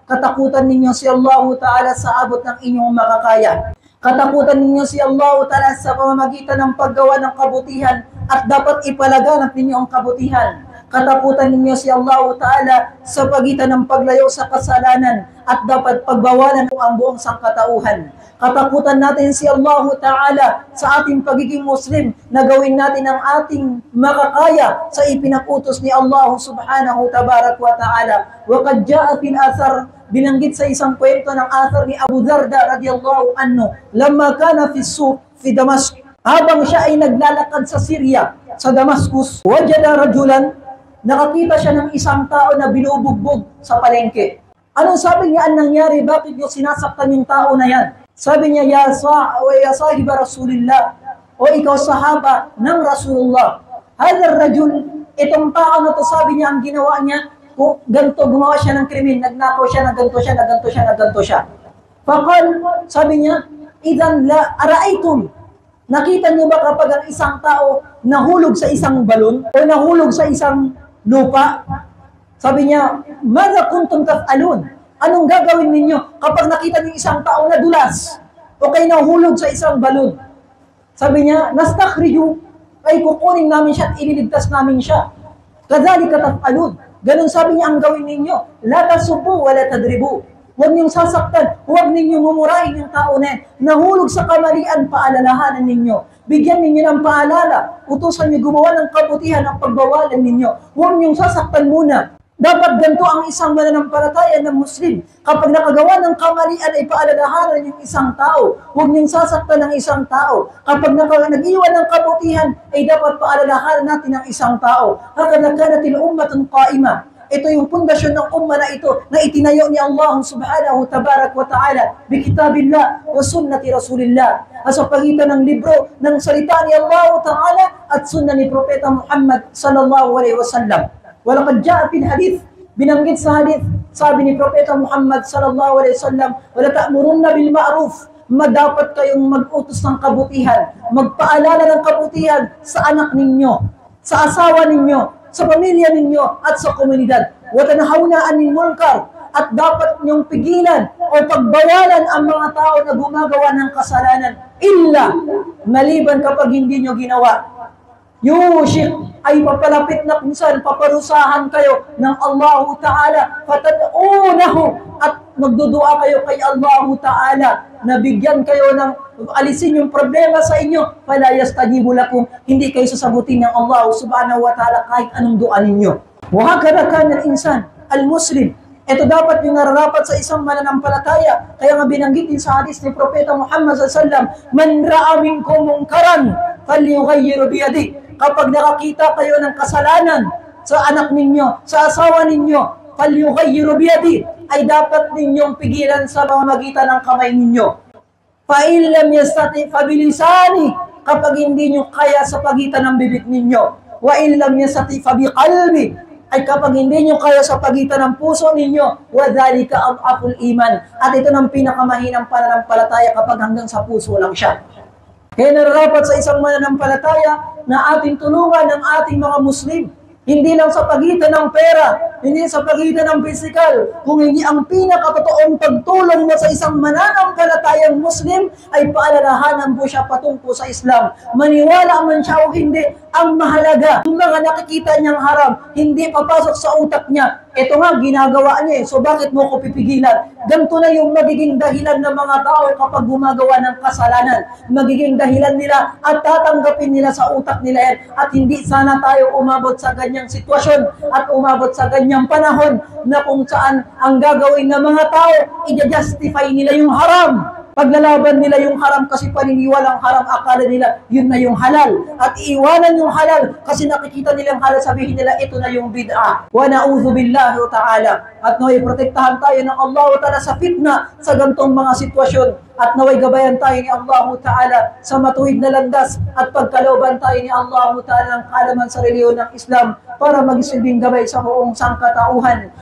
Katakutan ninyo si Allah Ta'ala sa abot ng inyong makakaya. Katakutan ninyo si Allah Ta'ala sa pamamagitan ng paggawa ng kabutihan at dapat ipalaganap ninyo ang kabutihan. Katakutan ninyo si Allah Ta'ala sa pagitan ng paglayo sa kasalanan at dapat pagbawalan ang buong sangkatauhan. Katakutan natin si Allah Ta'ala sa ating pagiging Muslim na gawin natin ang ating makakaya sa ipinakutos ni Allah Subhanahu Tabarak wa Ta'ala. Wa qad ja'a fil athar, binanggit sa isang kwento ng athar ni Abu Darda radiyallahu anhu, lamma kana fi suq fi Damascus, habang siya ay naglalakad sa Syria, sa Damascus, wajada rajulan, nakakita siya ng isang tao na binubugbog sa palengke. Anong sabi niya ang nangyari? Bakit yung sinasaktan yung tao na yan? Sabi niya, ya sahiba Rasulillah, o ikaw sahaba ng Rasulullah. Hadar rajul, itong tao na to, sabi niya, ang ginawa niya, ganito, gumawa siya ng krimen, nagnakaw siya, naganto siya, naganto siya, naganto siya. Fakal, sabi niya, idan la araitum, nakita niyo ba kapag ang isang tao nahulog sa isang balon o nahulog sa isang lupa? Sabi niya, madha kuntum taf'alun? Anong gagawin ninyo kapag nakita niyo isang tao na dulas o kay nahulog sa isang balon? Sabi niya, nastakhriju, ay kukunin namin siya at ililigtas namin siya. Kadhalika taf'alun. Ganun sabi niya ang gawin ninyo. La tasubu wa la tadribu. Huwag niyong sasaktan, huwag ninyong mumurahin yung tao na nahulog sa kamalian, paalalahanan ninyo. Bigyan ninyo ng paalala. Utusan niyo gumawa ng kabutihan ang pagbawalan ninyo. Huwag niyong sasaktan muna. Dapat ganito ang isang mananampalataya ng Muslim. Kapag nakagawa ng kamalian ay paalalahanan yung isang tao. Huwag niyong sasaktan ng isang tao. Kapag nag-iwan ng kabutihan ay dapat paalalahanan natin ng isang tao. Hakana kanatil ummatun qaima. Ito yung pundasyon ng umma na ito na itinayo ni Allah Subhanahu Tabarak wa Ta'ala bi kitabillah wa sunnati Rasulillah. Sa pagitan ng libro ng salita ni Allah Ta'ala at sunna ni Propeta Muhammad sallallahu alaihi wasallam. Walaqad ja'a fil hadith, binanggit sa hadith, sabi ni Propeta Muhammad sallallahu alaihi wasallam, wala ta'murunna bil ma'ruf, dapat kayong mag-utos ng kabutihan, magpaalala ng kabutihan sa anak ninyo, sa asawa ninyo, sa pamilya ninyo at sa komunidad. Wa tanahawna 'anil munkar, at dapat niyong pigilan o pagbawalan ang mga tao na gumagawa ng kasalanan illa maliban kapag hindi niyo ginawa. Yushik, ay papalapit na kung saan paparusahan kayo ng Allah Ta'ala, fatad'unahu, at magdudua kayo kay Allah Ta'ala na bigyan kayo ng alisin yung problema sa inyo, fala yastajibu lakum, hindi kayo sasagutin ng Allah Subhanahu wa Ta'ala kahit anong dua ninyo. Wa hakadha kana al-insan al-muslim. Ito dapat yung nararapat sa isang mananampalataya. Kaya nga binanggit din sa hadis ni Propeta Muhammad sallallahu alaihi wasallam, man ra'a minkum munkaran falyughayyir biyadihi. Kapag nakakita kayo ng kasalanan sa anak ninyo, sa asawa ninyo, falyughayyir biyadihi, ay dapat ninyong pigilan sa pamamagitan ng kamay ninyo. Fa in lam yastati fa bilisani, kapag hindi nyo kaya sa pagitan ng bibig ninyo. Wa in lam yastati fa biqalbi, ay kapag hindi nyo kaya sa pagitan ng puso ninyo. Wa dhalika adhaful iman, at ito ng pinakamahinang pananampalataya kapag hanggang sa puso lang siya. Kaya nararapat sa isang mananampalataya na ating tulungan ng ating mga Muslim. Hindi lang sa pagitan ng pera, hindi sa pagitan ng physical, kung hindi ang pinakatotoong pagtulong mo sa isang mananampalatayang Muslim ay paalalahanan po siya patungkol sa Islam. Maniwala man siya o hindi, ang mahalaga, yung mga nakikita niyang haram, hindi papasok sa utak niya. Ito nga, ginagawa niya so bakit mo ko pipigilan? Ganito na yung magiging dahilan ng mga tao kapag gumagawa ng kasalanan. Magiging dahilan nila at tatanggapin nila sa utak nila yan. At hindi sana tayo umabot sa ganyang sitwasyon at umabot sa ganyang panahon na kung saan ang gagawin ng mga tao, i-justify nila yung haram. Paglalaban nila yung haram kasi paniniwalang haram, akala nila yun na yung halal. At iiwanan yung halal kasi nakikita nilang halal, sabihin nila ito na yung bid'ah. Wa na'udhu billahi ta'ala. At naway protektahan tayo ng Allah Ta'ala sa fitna sa gantong mga sitwasyon. At naway gabayan tayo ni Allah Ta'ala sa matuwid na landas at pagkalooban tayo ni Allah Ta'ala ng kalaman sa reliyon ng Islam para magsilbing gabay sa buong sangkatauhan.